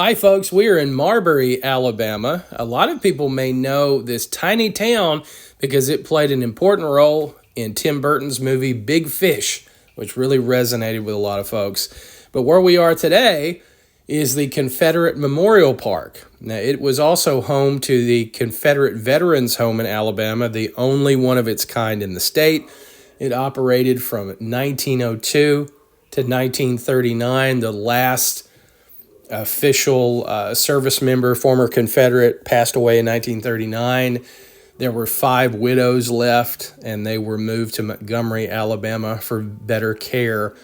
Hi, folks. We're in Marbury, Alabama. A lot of people may know this tiny town because it played an important role in Tim Burton's movie Big Fish, which really resonated with a lot of folks. But where we are today is the Confederate Memorial Park. Now, it was also home to the Confederate Veterans Home in Alabama, the only one of its kind in the state. It operated from 1902 to 1939, the last official service member, former Confederate, passed away in 1939. There were 5 widows left, and they were moved to Montgomery, Alabama for better care.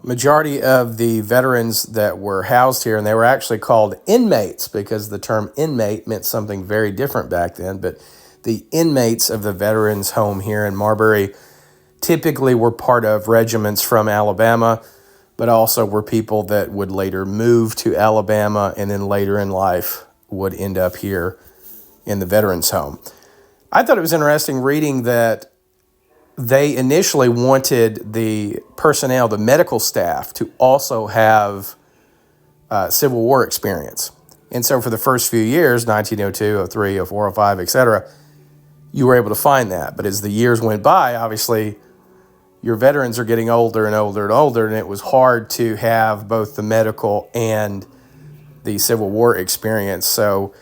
Majority of the veterans that were housed here, and they were actually called inmates because the term inmate meant something very different back then, but the inmates of the veterans home here in Marbury typically were part of regiments from Alabama, but also were people that would later move to Alabama and then later in life would end up here in the veterans home. I thought it was interesting reading that they initially wanted the personnel, the medical staff, to also have Civil War experience. And so for the first few years, 1902, 03, 04, 05, etc., you were able to find that. But as the years went by, obviously, your veterans are getting older and older and older, and it was hard to have both the medical and the Civil War experience. So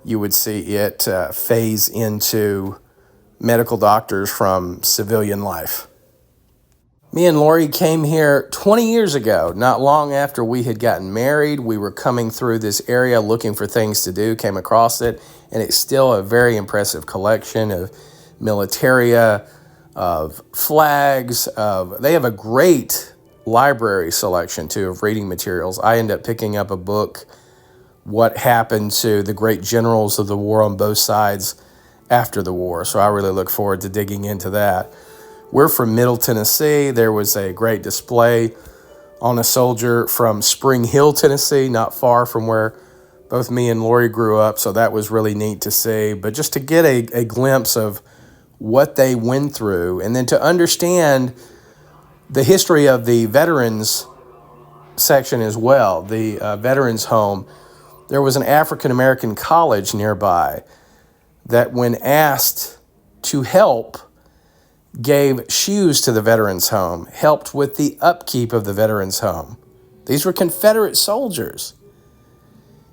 you would see it phase into medical doctors from civilian life. Me and Lori came here 20 years ago, not long after we had gotten married. We were coming through this area looking for things to do, came across it, and it's still a very impressive collection of militaria, of flags. They have a great library selection, too, of reading materials. I end up picking up a book, What Happened to the Great Generals of the War on Both Sides After the War. So I really look forward to digging into that. We're from Middle Tennessee. There was a great display on a soldier from Spring Hill, Tennessee, not far from where both me and Lori grew up. So that was really neat to see. But just to get a glimpse of what they went through, and then to understand the history of the veterans section as well, the veterans home. There was an African-American college nearby that, when asked to help, gave shoes to the veterans home, helped with the upkeep of the veterans home. These were Confederate soldiers.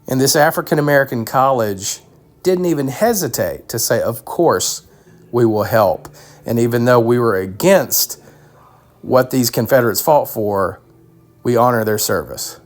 And this African-American college didn't even hesitate to say, of course, we will help. And even though we were against what these Confederates fought for, we honor their service.